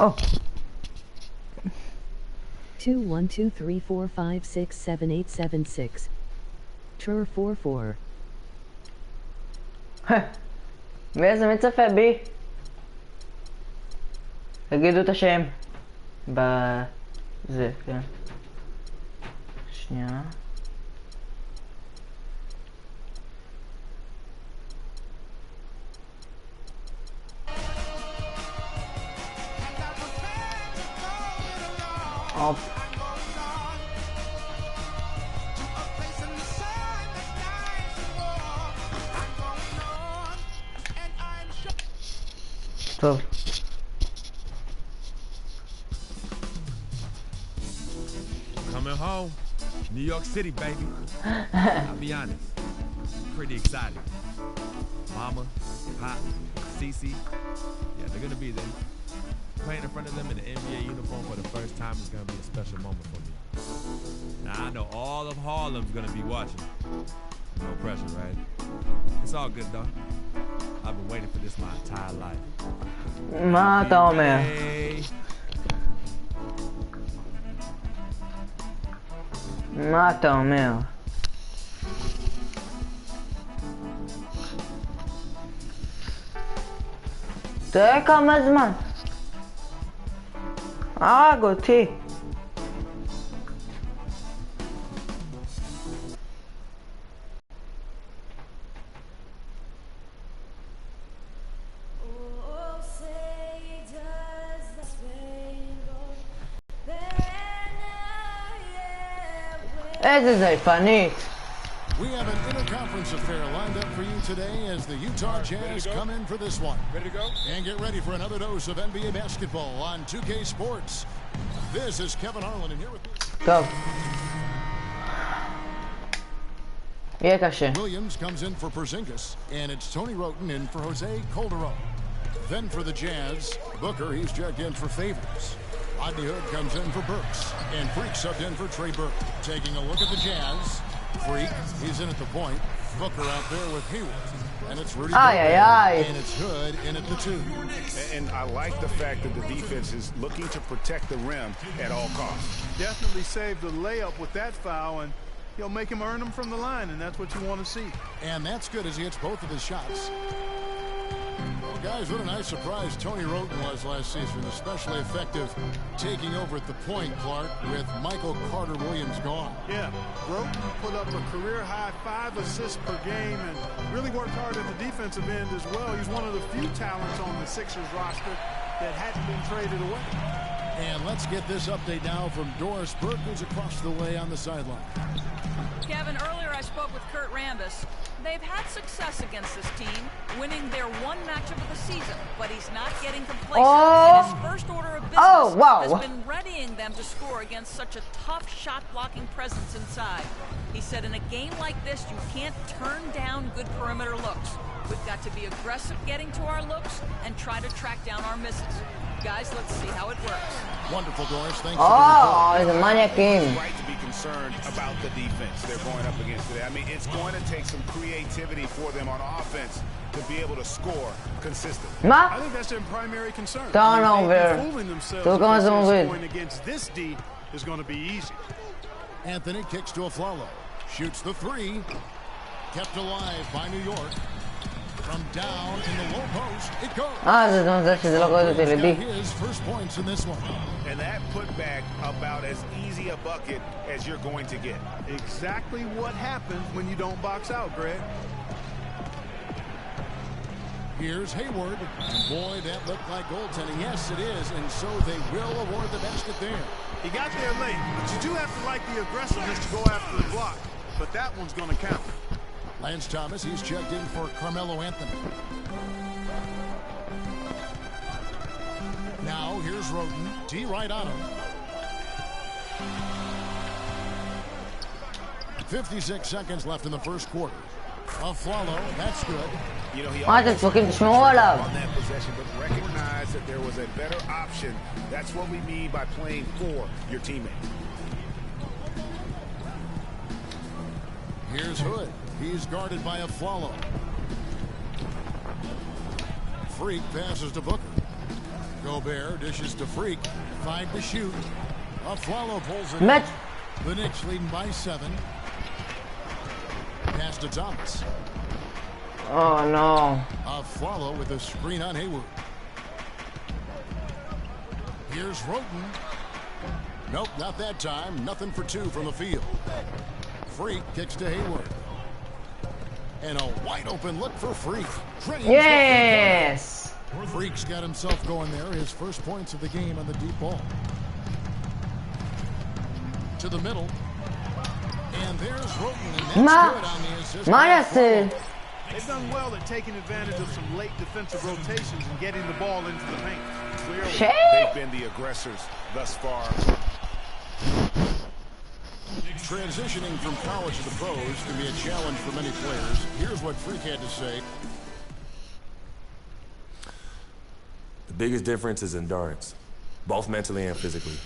Oh. 2 1 2 3 4 5 6 7 8 7 6. Trur 4 4. ואיזה מצפה בי? תגידו את השם. בזה, כן. שנייה. אופ. טוב. Coming home, New York City, baby. I'll be honest, pretty excited. Mama, Pop, Cece, yeah, they're gonna be there. Playing in front of them in the NBA uniform for the first time is gonna be a special moment for me. Now I know all of Harlem's gonna be watching. No pressure, right? It's all good though. I've been waiting for this my entire life. מה אתה אומר? מה אתה אומר? תראה כמה זמן. הרג אותי. איזה זייפנית. We have an interconference affair lined up for you today as the Utah Jazz come in for this one. Ready to go? And get ready for another dose of NBA basketball on 2K Sports. This is Kevin Harlan and here with me. טוב. יהיה קשה. Williams comes in for Porzingis, and it's Tony Roten in for Jose Calderon. Then for the Jazz, Booker, he's checked in for Favors. Rodney Hood comes in for Burks, and Freak subbed in for Trey Burke. Taking a look at the Jazz, Freak, he's in at the point. Booker out there with Hayward, and it's Rudy Gobert, and it's Hood in at the 2. And I like the fact that the defense is looking to protect the rim at all costs. Definitely saved the layup with that foul, and he'll make him earn them from the line, and that's what you want to see. And that's good as he hits both of his shots. Well, guys, what a nice surprise Tony Roten was last season, especially effective taking over at the point, Clark, with Michael Carter-Williams gone. Yeah, Roten put up a career-high 5 assists per game and really worked hard at the defensive end as well. He's one of the few talents on the Sixers roster that hadn't been traded away. And let's get this update now from Doris Burke, who's across the way on the sideline. Kevin, earlier I spoke with Kurt Rambis. They've had success against this team, winning their one matchup of the season, but he's not getting complacent. And his first order of business has been readying them to score against such a tough shot-blocking presence inside. He said, in a game like this, you can't turn down good perimeter looks. We've got to be aggressive getting to our looks and try to track down our misses. Guys, let's see how it works. Wonderful, Doris. Thanks it's a maniac game. Right to be concerned about the defense they're going up against today. I mean, it's going to take some creativity for them on offense to be able to score consistently. I think that's their primary concern. Fooling themselves scoring against this D is going to be easy. Anthony kicks to Aflalo. Shoots the 3. Kept alive by New York. From down in the low post, it goes. His first points in this one. And that put back about as easy a bucket as you're going to get. Exactly what happens when you don't box out, Greg. Here's Hayward. And boy, that looked like goaltending. Yes, it is. And so they will award the basket there. He got there late, but you do have to like the aggressiveness to go after the block. But that one's going to count. Lance Thomas, he's checked in for Carmelo Anthony. Now, here's Roten. T right on him. 56 seconds left in the first quarter. Aflalo, that's good. You know, he on that possession, but recognize that there was a better option. That's what we mean by playing for your teammate. Here's Hood. He's guarded by Aflalo. Freak passes to Booker. Gobert dishes to Freak. 5 to shoot. Aflalo pulls it Met. in. The Knicks leading by 7. Pass to Thomas. Oh no. Aflalo with a screen on Hayward. Here's Roten. Nope, not that time. Nothing for 2 from the field. Freak kicks to Hayward. And a wide open look for Freak. Yes. Freak's got himself going there. His first points of the game on the deep ball. To the middle. And there's Roten. And that's good on the assist. They've done well at taking advantage of some late defensive rotations and getting the ball into the paint. Clearly, they've been the aggressors thus far. Transitioning from college to the pros can be a challenge for many players. Here's what Freak had to say. The biggest difference is endurance, both mentally and physically.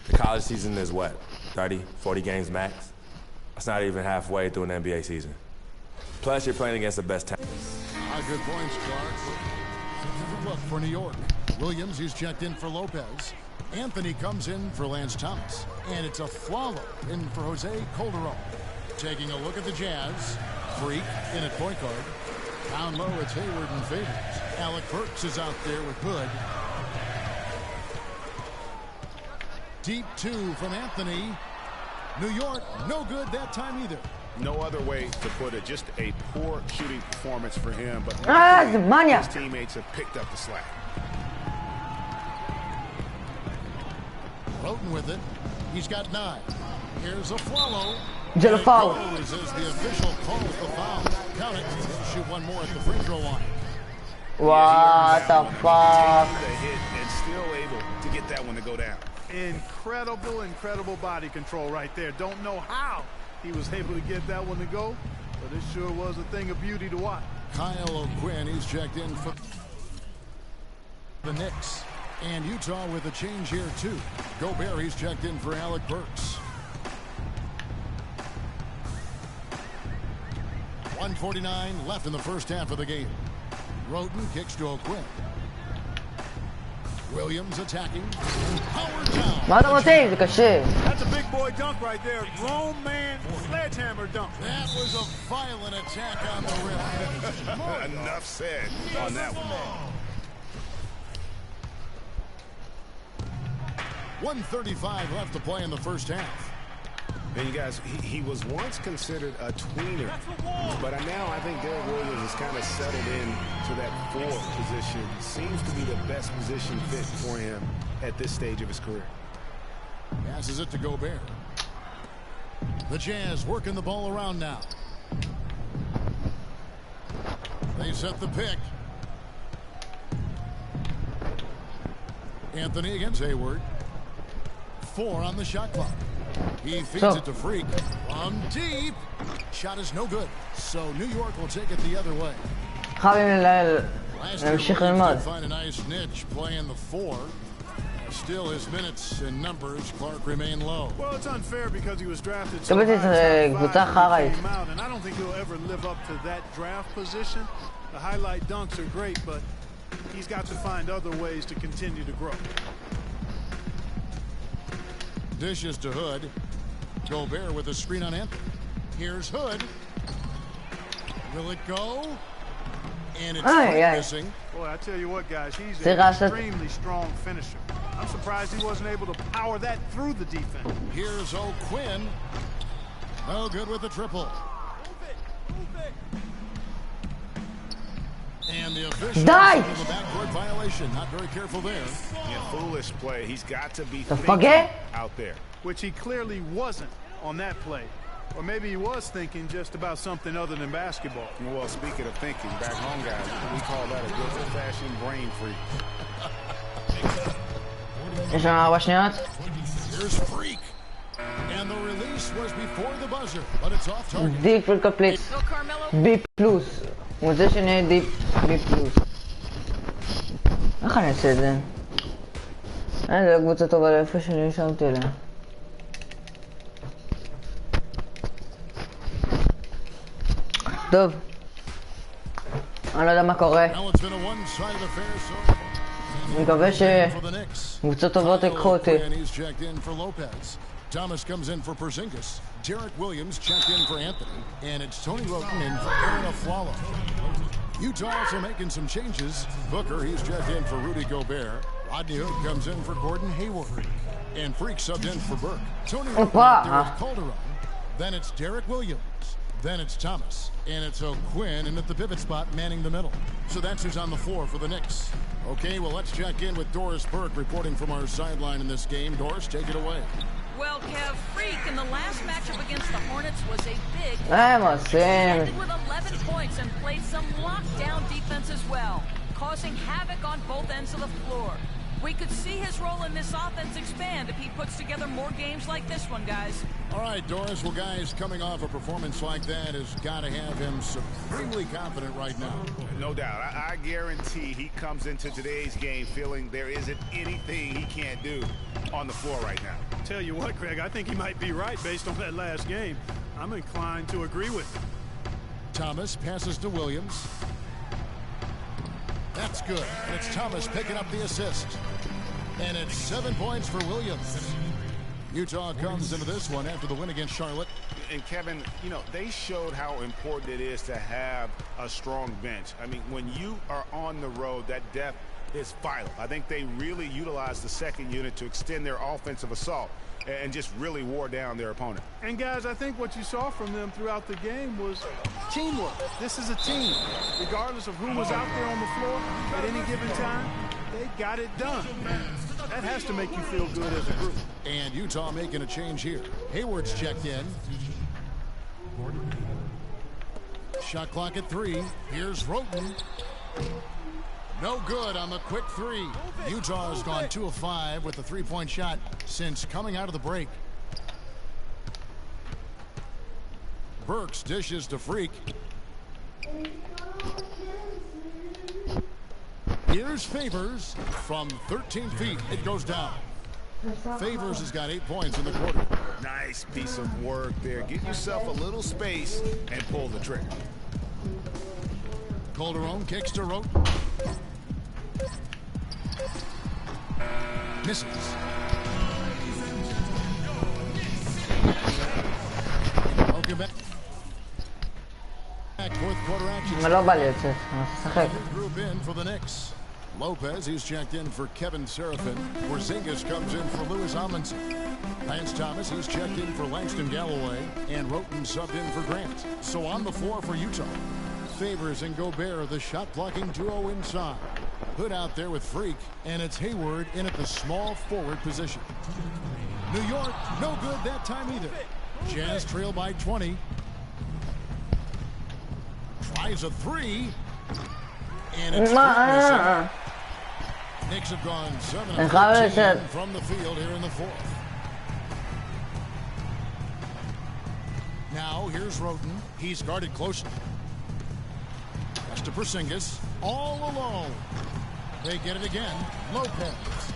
The college season is what, 30, 40 games max? That's not even halfway through an NBA season. Plus, you're playing against the best talent. Good points, Clark. Look for New York. Williams, he's checked in for Lopez. Anthony comes in for Lance Thomas. And it's Aflalo in for Jose Calderon. Taking a look at the Jazz. Freak in at point guard. Down low, it's Hayward and Favors. Alec Burks is out there with Hood. Deep 2 from Anthony. New York, no good that time either. No other way to put it. Just a poor shooting performance for him. But his teammates have picked up the slack. Roten with it. He's got 9. Here's Aflalo. Just a foul. This is the official call of the foul. Count it. Shoot one more at the free throw line. What the fuck? The hit and still able to get that one to go down. Incredible body control right there. Don't know how he was able to get that one to go, but it sure was a thing of beauty to watch. Kyle O'Quinn, he's checked in for the Knicks. And Utah with a change here, too. Gobert, he's checked in for Alec Burks. 1:49 left in the first half of the game. Roten kicks to O'Quinn. Williams attacking. Howard down. That's a big boy dunk right there. Grown man sledgehammer dunk. That was a violent attack on the rim. Enough said on that one. 1:35 left to play in the first half. And you guys, he was once considered a tweener, but now I think Derek Williams has kind of settled in to that 4 position. Seems to be the best position fit for him at this stage of his career. Passes it to Gobert. The Jazz working the ball around now. They set the pick. Anthony against Hayward. 4 on the shot clock. He feeds it to Freak. From deep. Shot is no good. So New York will take it the other way. Last year, Williams did find a nice niche playing the 4. Still, his minutes and numbers, Clark, remain low. Well, it's unfair because he was drafted so high, came out, and I don't think he'll ever live up to that draft position. The highlight dunks are great, but he's got to find other ways to continue to grow. Dishes to Hood. Gobert with a screen on Anthony. Here's Hood. Will it go? And it's missing. Boy, I tell you what, guys, he's an extremely strong finisher. I'm surprised he wasn't able to power that through the defense. Here's O'Quinn. No good with the triple. And the official the backcourt violation. Not very careful there. Yeah, foolish play. He's got to be out there. Which he clearly wasn't on that play. Or maybe he was thinking just about something other than basketball. Well, speaking of thinking, back home, guys, we call that a good old-fashioned brain freak. Here's Freak. And the release was before the buzzer, but it's off target. Deep complete. B plus. רוצה שנהיה דיפ פלוס. איך אני אעשה את זה? אין לי קבוצה טובה לאיפה שאני שמתי אליה. טוב. אני לא יודע מה קורה. אני מקווה שקבוצות טובות יקחו אותי. He's checked in for Lopez. Thomas comes in for Porzingis. Derek Williams checked in for Anthony. And it's Tony Roten in for Aaron Aflalo. Utah also making some changes. Booker, he's checked in for Rudy Gobert. Rodney Hood comes in for Gordon Hayward. And Freak subbed in for Burke. Tony Roten out there with Calderon. Then it's Derek Williams. Then it's Thomas. And it's O'Quinn in at the pivot spot, manning the middle. So that's who's on the floor for the Knicks. Okay, well, let's check in with Doris Burke reporting from our sideline in this game. Doris, take it away. Well, Kev, Freak in the last matchup against the Hornets was a big... ended with 11 points and played some lockdown defense as well, causing havoc on both ends of the floor. We could see his role in this offense expand if he puts together more games like this one, guys. All right, Doris. Well, guys, coming off a performance like that has got to have him supremely confident right now. No doubt. I guarantee he comes into today's game feeling there isn't anything he can't do on the floor right now. Tell you what, Craig, I think he might be right based on that last game. I'm inclined to agree with him. Thomas passes to Williams. That's good. And it's Thomas picking up the assist. And it's 7 points for Williams. Utah comes into this one after the win against Charlotte. And Kevin, you know, they showed how important it is to have a strong bench. I mean, when you are on the road, that depth is vital. I think they really utilized the second unit to extend their offensive assault and just really wore down their opponent. And guys, I think what you saw from them throughout the game was teamwork. This is a team. Regardless of who was out there on the floor at any given time, they got it done. That has to make you feel good as a group. And Utah making a change here. Hayward's checked in. Shot clock at 3. Here's Roten. No good on the quick 3. Utah has gone 2 of 5 with the 3-point shot since coming out of the break. Burks dishes to Freak. Here's Favors from 13 feet. It goes down. Favors has got 8 points in the quarter. Nice piece of work there. Give yourself a little space and pull the trigger. Calderon kicks to Roten. Misses. Welcome back. Fourth quarter action. Group in for the Knicks. Lopez, he's checked in for Kevin Seraphin. Porzingis comes in for Louis Amundsen. Lance Thomas, he's checked in for Langston Galloway. And Roten subbed in for Grant. So on the floor for Utah, Favors and Gobert, the shot-blocking duo inside. Hood out there with Freak, and it's Hayward in at the small forward position. New York, no good that time either. Jazz trail by 20. Tries a 3. And it's Knicks have gone 7 of 13 from the field here in the fourth. Now here's Roten. He's guarded closely. That's to Porzingis. All alone. They get it again. Lopez.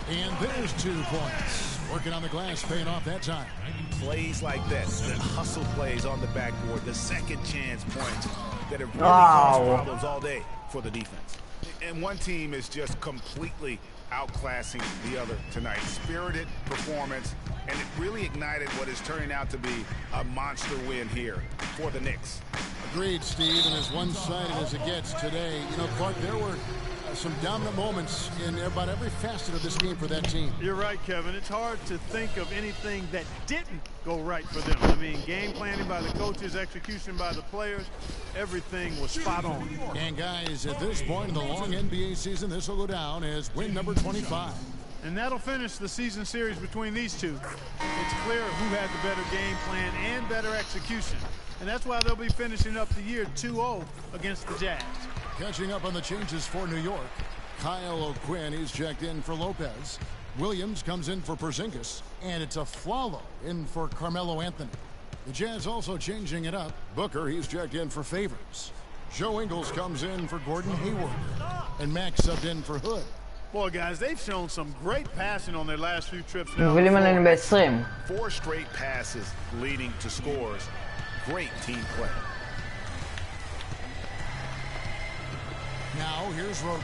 And there's 2 points. Working on the glass, paying off that time. Plays like that, the hustle plays on the backboard, the second chance points that have really caused problems all day for the defense. And one team is just completely outclassing the other tonight. Spirited performance, and it really ignited what is turning out to be a monster win here for the Knicks. Agreed, Steve, and as one-sided as it gets today, you know, Clark, there were some dominant moments in about every facet of this game for that team. You're right, Kevin. It's hard to think of anything that didn't go right for them. I mean, game planning by the coaches, execution by the players, everything was spot on. And guys, at this point in the long NBA season, this will go down as win number 25. And that'll finish the season series between these two. It's clear who had the better game plan and better execution. And that's why they'll be finishing up the year 2-0 against the Jazz. Catching up on the changes for New York. Kyle O'Quinn, he's checked in for Lopez. Williams comes in for Porzingis. And it's Aflalo in for Carmelo Anthony. The Jazz also changing it up. Booker, he's checked in for Favors. Joe Ingles comes in for Gordon Hayward. And Max subbed in for Hood. Boy, guys, they've shown some great passing on their last few trips now. 4 straight passes leading to scores. Great team play. Now here's Roten.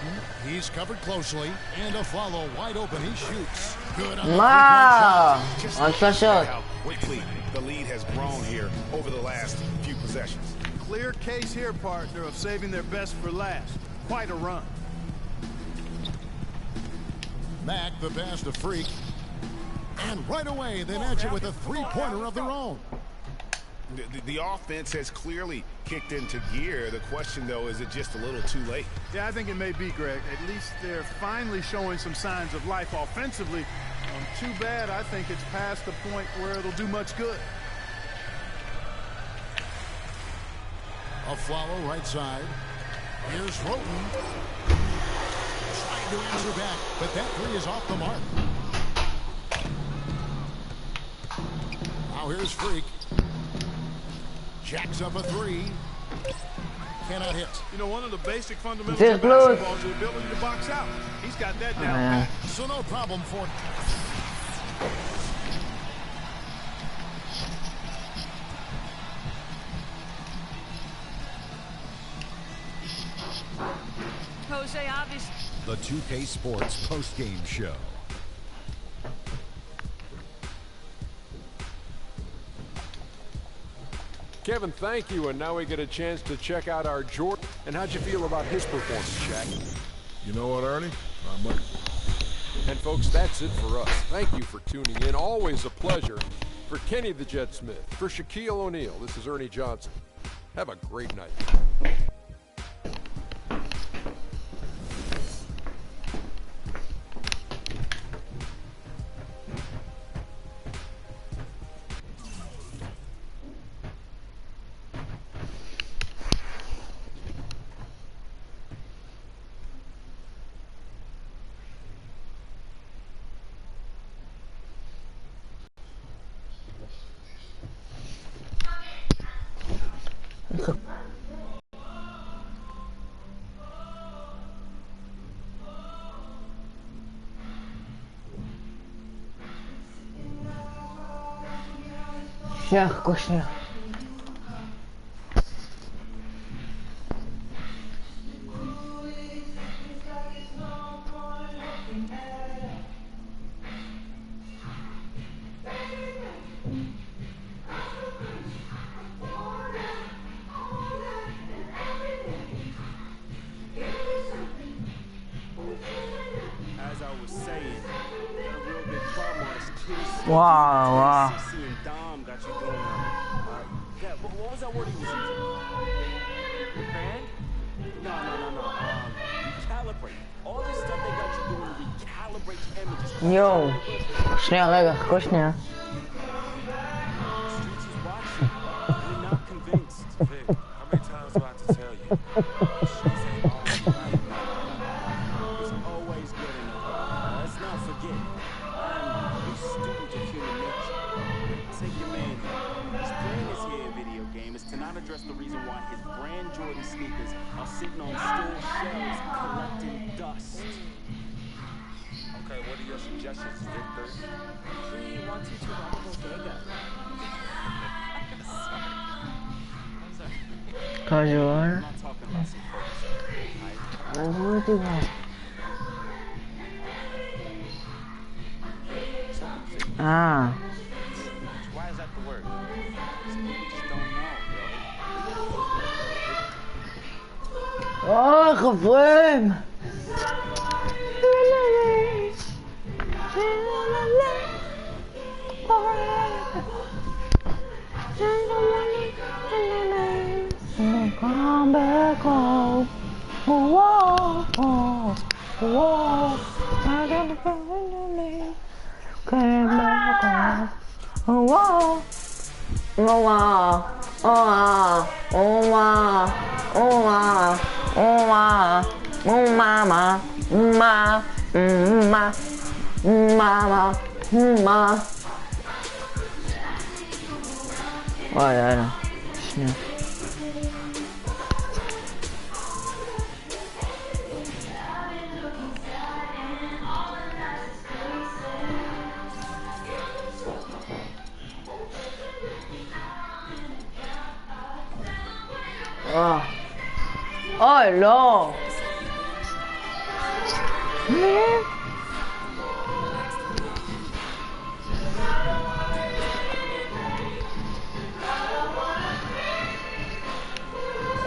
He's covered closely. And a follow wide open. He shoots. Good on the Wow. Just On first shot. how quickly the lead has grown here over the last few possessions. Clear case here, partner, of saving their best for last. Quite a run. Mack the pass to Freak. And right away, they match it with a three-pointer of their own. The offense has clearly kicked into gear. The question, though, is it just a little too late? Yeah, I think it may be, Greg. At least they're finally showing some signs of life offensively. Too bad, I think it's past the point where it'll do much good. A follow right side. Here's Roten. Trying to answer back, but that three is off the mark. Now here's Freak. Jacks up a three. Cannot hit. You know, one of the basic fundamentals This of close. basketball is the ability to box out. He's got that down pat. So no problem for... Jose, obviously. The 2K Sports post-game show. Kevin, thank you, and now we get a chance to check out our Jordan. And how'd you feel about his performance, Shaq? You know what, Ernie? Not much. And folks, that's it for us. Thank you for tuning in. Always a pleasure. For Kenny the Jet Smith, for Shaquille O'Neal, this is Ernie Johnson. Have a great night. שנייה, חכו שנייה. As I was saying, a real big problem on his kids. וואו, וואו. CC and Dom got you doing that. What was that word he was using? Band? No. Recalibrate. All this stuff they got you doing to recalibrate your images. יואו. שנייה, רגע, חכו שנייה. Streets is watching. You're not convinced. Vic, how many times do I have to tell you? She's ain't always right. It's always good enough. Let's not forget, I'm a student of human nature. Take your man here. His plan is here in video game is to not address the reason why his brand Jordan sneakers are sitting on store shelves collecting dust. Okay, what are your suggestions, Victor? He wants you to rob a bodega. I'm sorry. Casual. I'm not talking about some folks. What do you want? Ah. Why is that the word? Some people just don't know, yo. Oh, חברים. Come back home. Whoa, whoa, whoa. I gotta find me. Come back home. Whoa. Oh wow, oh wow, oh wow, oh wow, oh wow, oh mama, ma, mama, ma. Olha, não. Oh, oh no!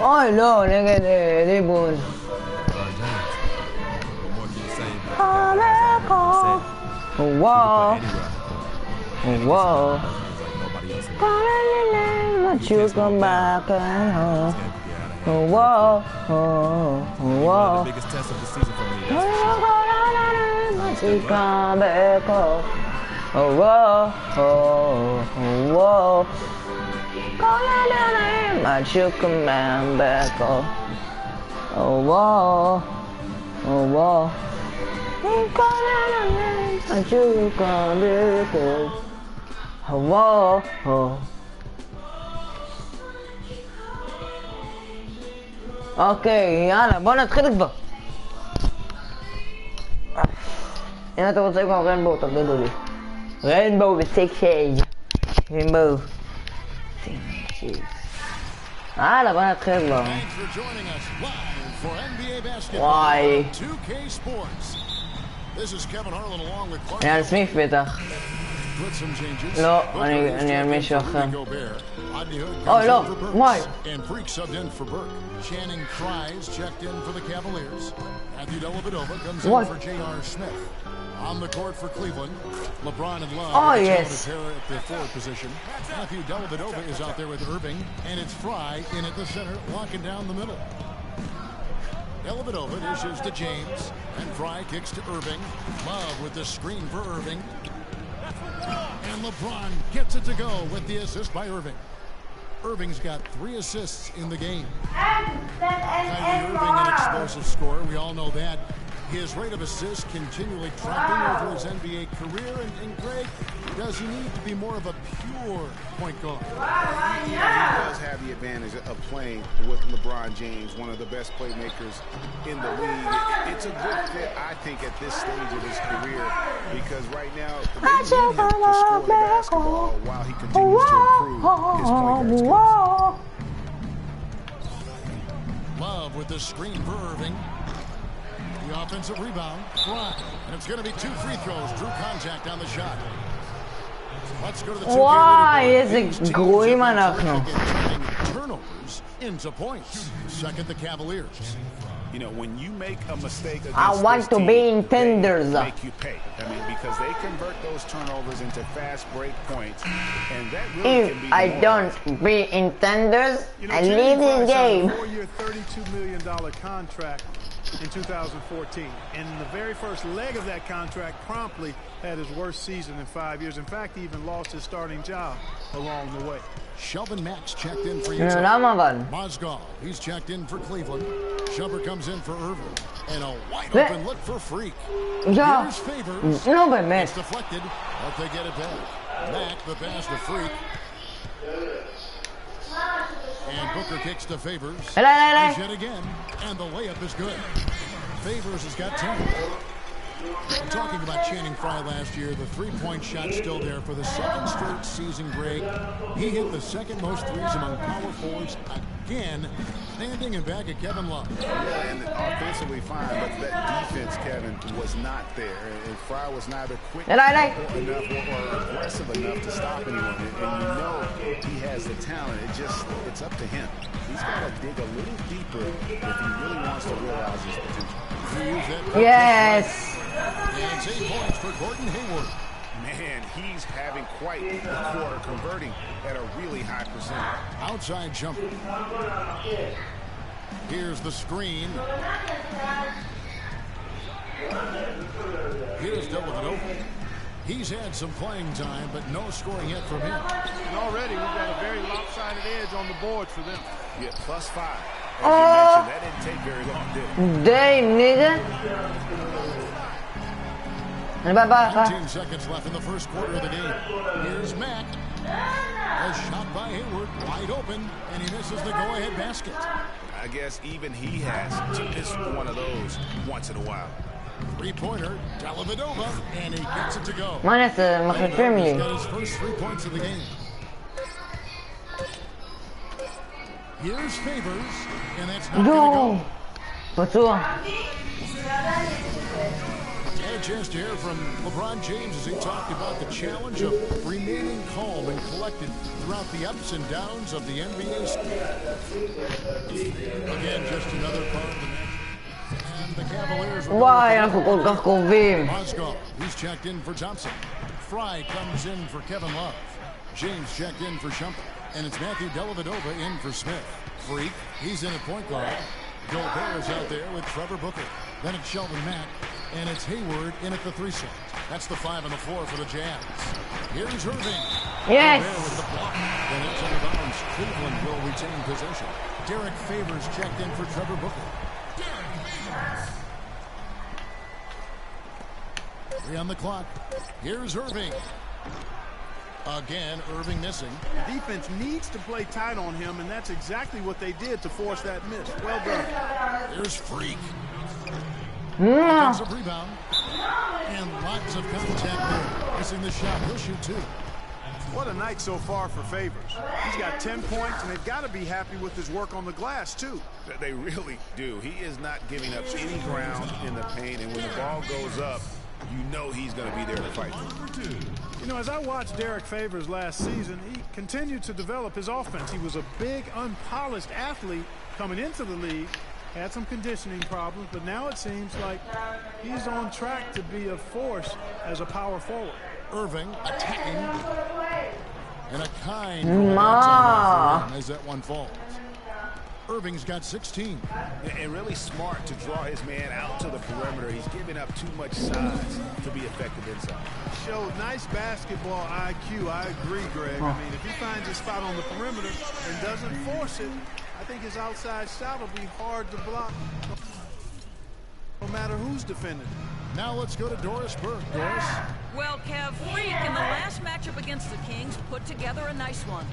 אוי לא, נגד ריבון. וואו. וואו. But you come back and home. Whoa, whoa. The biggest test of the season for me. But you come back home. Whoa, whoa. But you come back home. Whoa, whoa. But you come back home. Whoa. אוקיי, יאללה, בוא נתחיל כבר. אם אתה רוצה כבר ריינבואו, תגידו לי. ריינבואו וסיקשייג' ריינבואו. יאללה, בוא נתחיל כבר. וואי. אני על סמיף בטח. לא, אני על מישהו אחר. אוי, לא, וואי. Channing Fries checked in for the Cavaliers. Matthew Dellavedova comes What? in for J.R. Smith. On the court for Cleveland, LeBron and Love yes. at the forward position. Matthew Dellavedova is out there with Irving, and it's Fry in at the center, locking down the middle. Dellavedova dishes to James, and Fry kicks to Irving. Love with the screen for Irving. And LeBron gets it to go with the assist by Irving. Irving's got 3 assists in the game. Kyrie Irving, an explosive scorer. We all know that. His rate of assists continually dropping over his NBA career. And Greg, does he need to be more of a pure point guard? He does have the advantage of playing with LeBron James, one of the best playmakers in the league. It's a good fit, I think, at this stage of his career, because right now they need him to score the basketball while he continues to improve his point guard skills. Love with the screen for Irving. The offensive rebound, Fry. And it's going to be 2 free throws. Drew contact on the shot. Let's go to the 2K וואי, איזה גרועים אנחנו. Turnovers into points. Second, the Cavaliers. You know, when you make a mistake against I want this to team, be in tenders. they make you pay. I mean, because they convert those turnovers into fast break points, and that really If can be I don't be in tenders, I leave this game. A 4-year, $32 million contract in 2014. And the very first leg of that contract promptly had his worst season in 5 years. In fact, he even lost his starting job along the way. Shelvin Max checked in for Utah. למה אבל? Mozgov, he's checked in for Cleveland. Shumper comes in for Irving. And a wide open look for Freak. יא, Here's Favors. נו באמת. It's deflected, but they get it back. Mack, the pass to Freak. And Booker kicks to Favors. אליי. Yet again, and the layup is good. Favors has got 10. Talking about Channing Fry last year, the three-point shot still there for the second straight season, Greg. He hit the second most threes among power forwards again, standing in back of Kevin Love. Yeah, and offensively fine, but that defense, Kevin, was not there. And Fry was neither quick enough or aggressive enough to stop anyone. And you know he has the talent. It's up to him. He's got to dig a little deeper if he really wants to realize his potential. Yes. And 8 points for Gordon Hayward. Man, he's having quite the quarter, converting at a really high percentage. Outside jumper. Here's the screen. Here's Dellavedova. He's had some playing time, but no scoring yet from him. And already we've got a very lopsided edge on the board for them. Yeah, +5. As you mentioned, that didn't take very long, did it? Damn, nigga. 19 seconds left in the first quarter of the game. Here's Mack. A shot by Hayward, wide open, and he misses the go-ahead basket. I guess even he has to miss one of those once in a while. Three-pointer, Dellavedova, and he gets it to go. מה נעשה? מחליפים לי. He's got his first 3 points of the game. Here's Favors, and that's not going to go. פצוע. chance to hear from LeBron James as he talked about the challenge of remaining calm and collected throughout the ups and downs of the NBA. Again, just another part of the match. And the Cavaliers will וואי, אנחנו כל כך קרובים. Mozgov, he's checked in for Thompson. Fry comes in for Kevin Love. James checked in for Shumpert. And it's Matthew Dellavedova in for Smith. Freak, he's in at point guard. Gobert is out there with Trevor Booker. Then it's Sheldon Mack. And it's Hayward in at the 3 slot. That's the 5 on the floor for the Jazz. Here's Irving. Yes. Gobert with the block. Then it's on the bounce. Cleveland will retain possession. Derek Favors checked in for Trevor Booker. 3 on the clock. Here's Irving. Again, Irving missing. The defense needs to play tight on him, and that's exactly what they did to force that miss. Well done. Here's Freak. Offensive rebound. And lots of contact there. Missing the shot. He'll shoot 2. What a night so far for Favors. He's got 10 points, and they've got to be happy with his work on the glass, too. They really do. He is not giving up any ground in the paint, and when the ball goes up, you know he's going to be there to fight. You know, as I watched Derek Favors last season, he continued to develop his offense. He was a big, unpolished athlete coming into the league, had some conditioning problems, but now it seems like he's on track to be a force as a power forward. Irving attacking. And a kind as that one falls. Irving's got 16. And really smart to draw his man out to the perimeter. He's giving up too much size to be effective inside. Showed nice basketball IQ. I agree, Greg. I mean, if he finds a spot on the perimeter and doesn't force it, I think his outside shot will be hard to block no matter who's defending. Now let's go to Doris Burke. Doris? Well, Kev, Freak in the last matchup against the Kings put together a nice one.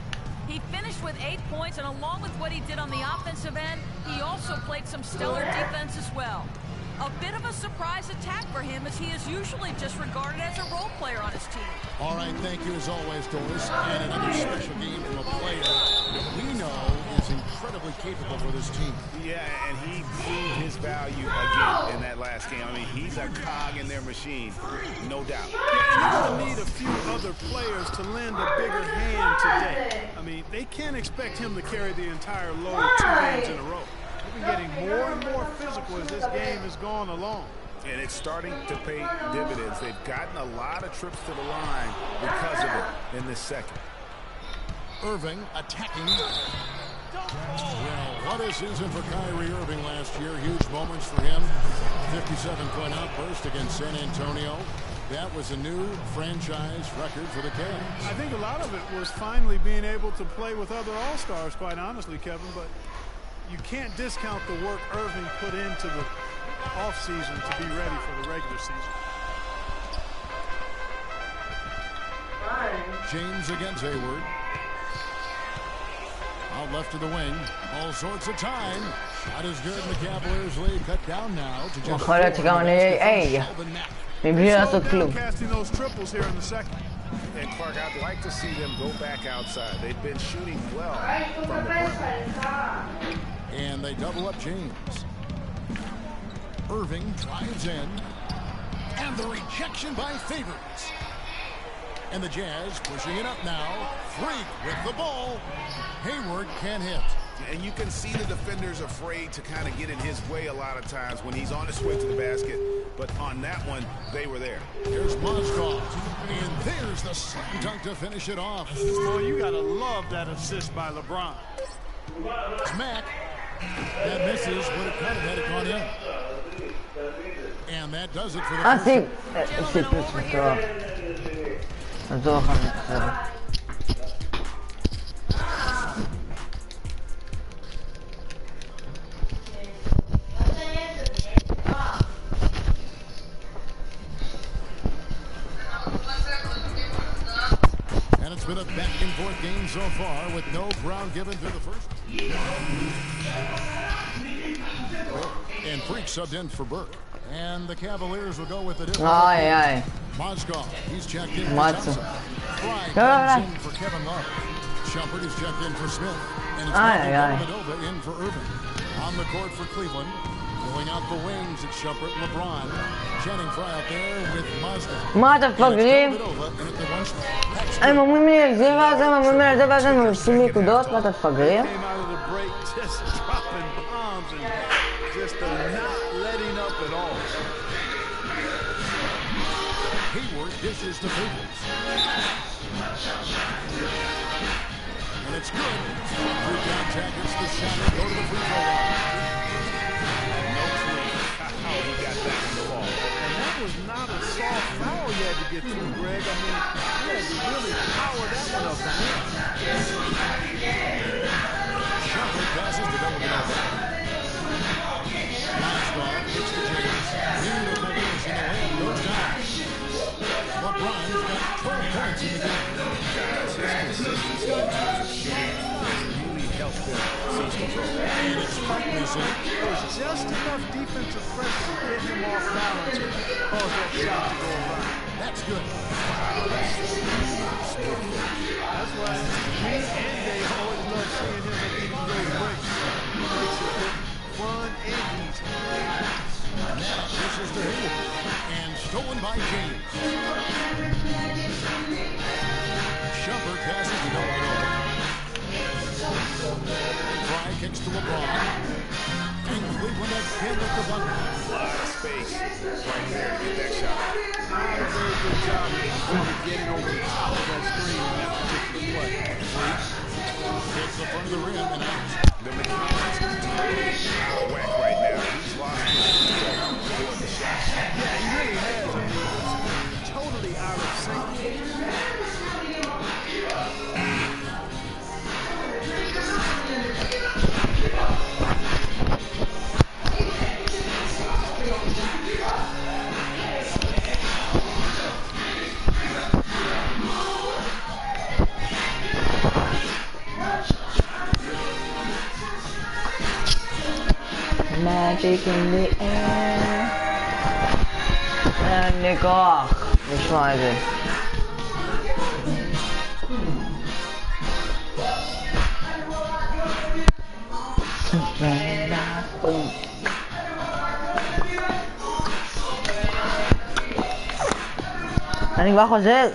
He finished with 8 points, and along with what he did on the offensive end, he also played some stellar defense as well. A bit of a surprise attack for him, as he is usually just regarded as a role player on his team. All right, thank you as always, Doris. And another special game from a player that we know is incredibly capable for this team. Yeah, and he proved his value again in that last game. I mean, he's a cog in their machine, no doubt. Yeah, and he'll need a few other players to lend a bigger hand today. I mean, they can't expect him to carry the entire load 2 games in a row. They've been getting more and more physical as this game has gone along. And it's starting to pay dividends. They've gotten a lot of trips to the line because of it in this second. Irving attacking. Well, what a season for Kyrie Irving last year. Huge moments for him. 57-point outburst against San Antonio. That was a new franchise record for the Cavs. I think a lot of it was finally being able to play with other All-Stars, quite honestly, Kevin, but you can't discount the work Irving put into the offseason to be ready for the regular season. James against Hayward. Out left to the wing. All sorts of time. Shot is good, and the Cavaliers lead cut down now to just casting those triples here in the second. And Clark, I'd like to see them go back outside. They've been shooting well from the perimeter. And they double up James. Irving drives in. And the rejection by Favors. And the Jazz pushing it up now. Freak with the ball. Hayward can't hit. And you can see the defenders afraid to kind of get in his way a lot of times when he's on his way to the basket. But on that one, they were there. Here's Mozgov. And there's the slam dunk to finish it off. Boy, you got to love that assist by LeBron. Mack. That misses. Would have cut it had it gone in. And that does it for the first. And it's been a back-and-forth game so far with no ground given through the first. And Freak subbed in for Burke. And the Cavaliers will go with the difference. Mozgov, he's checked in for Thompson. Fry comes in for Kevin Love. Shumpert is checked in for Smith. And it's Dellavedova in for Irving. On the court for Cleveland, Going out the wings, it's Shumpert, LeBron. Channing Frye out there with Mazda. מה אתם מפגרים? הם אומרים לי על זה ואז הם אומרים לי על זה ואז הם עושים נקודות, מה אתם מפגרים? Hayward dishes to Favors. And it's good. Through contact, it's the shot. They go to the free throw line. No clue how he got back in the ball. And that was not a soft foul you had to get through, Greg. I mean, he had to really power that one up for him. Shumpert passes to double it over. Livestock kicks to James. Beautiful finish in the layup goes down. LeBron's got 12 points in the game. Guys, his consistency in terms of shooting really helped them seize control. And it's Ferguson. There was just enough defensive pressure to get him off balance and cause that shot to go around. That's good. That's why me and Dave always love seeing him at these great breaks. He makes it look fun and easy. Now this is to Hayward. And stolen by James. Shumpert passes to double it over. Frye kicks to LeBron. And Cleveland again with the bucket. A lot of space right there to get that shot. Very good job of getting over the top of that screen on that particular play. Hits the front of the rim and out. The mechanics is totally out of whack right now. He's lost his control doing the shot. Yeah, he really has. I mean, it's totally out of sync. Magic in the air. אין לי כוח לשמוע את זה. אני כבר חוזר.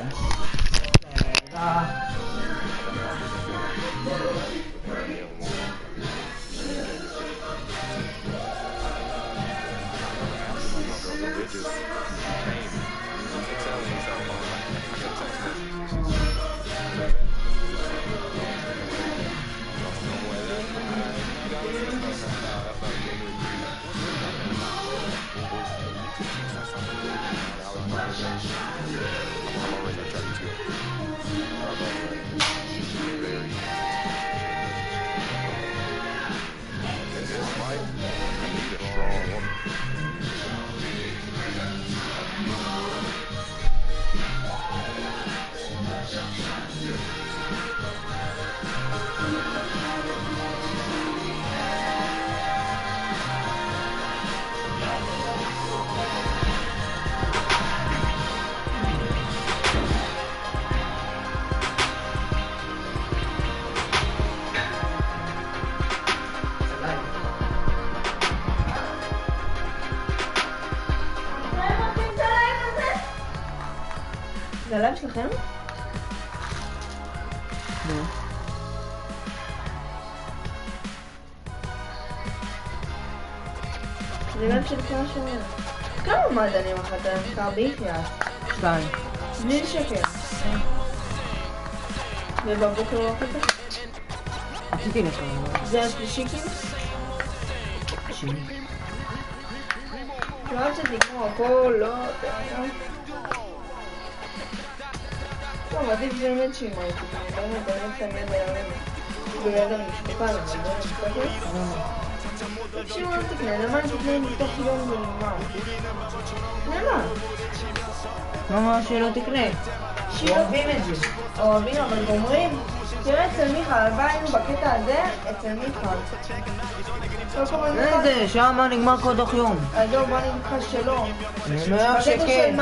זה הלב שלכם? זה לב של כמה שנים. כמה מעדנים אחת המחקר ביחיה? 2. בלי לשקר. ובבוקר הוא אחת? עשיתי לך. זה השלישיקים? שני. לא רציתי כמו הכל, לא... טוב, עדיף באמת שימה איתי, באמת תמיד ביד המשפחה, אבל לא משפחת. שימו לא תקנה, למה אני תקנה לפתוח יום ונגמר? למה? למה שלא תקנה? אוהבים את זה. אוהבים, אבל גומרים. תראה אצל מיכל, הלוואי היינו בקטע הזה, אצל מיכל. איזה, שמה נגמר כל דוח יום. עזוב, בוא נגיד לך שלא. אני אומר שכן. בקטע של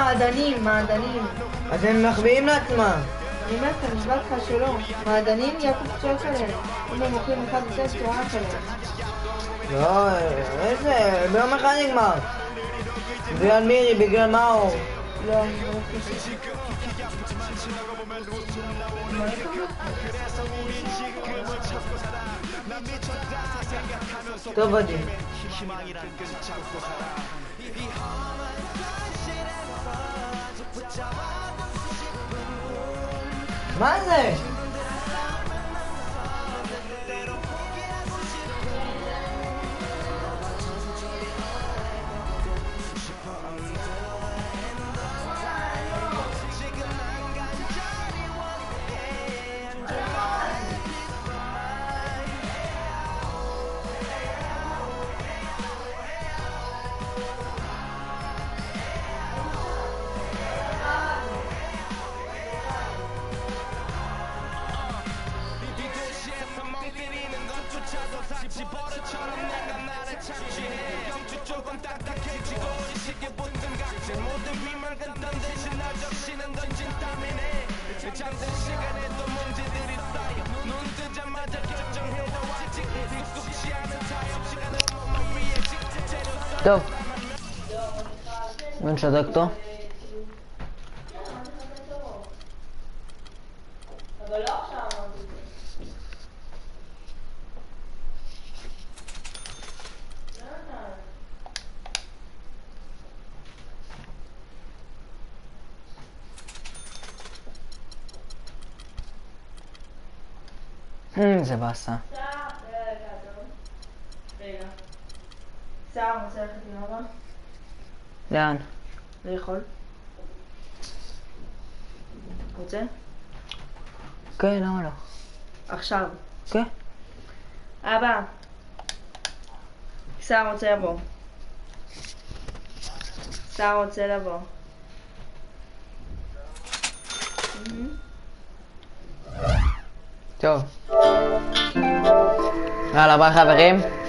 מעדנים. אז הם מחביאים לעצמם. אני אומרת, אני נשבע לך שלא. מעדנים, יעקב צועק עליהם. אם הם מוכרים אחד וצריך צועק עליהם. לא, איזה, ביום אחד נגמר. בגלל מירי, בגלל מאור. לא, אני לא חושב. טוב עדי. מה זה? טוב. בוא נשדק אותו. אבל לא עכשיו. זה באסה. רגע. סער רוצה ללכת עם אבא? לאן? לאכול. רוצה? כן, למה לא? עכשיו. כן. אבא. סער רוצה לבוא. סער רוצה לבוא. טוב. יאללה, ביי חברים.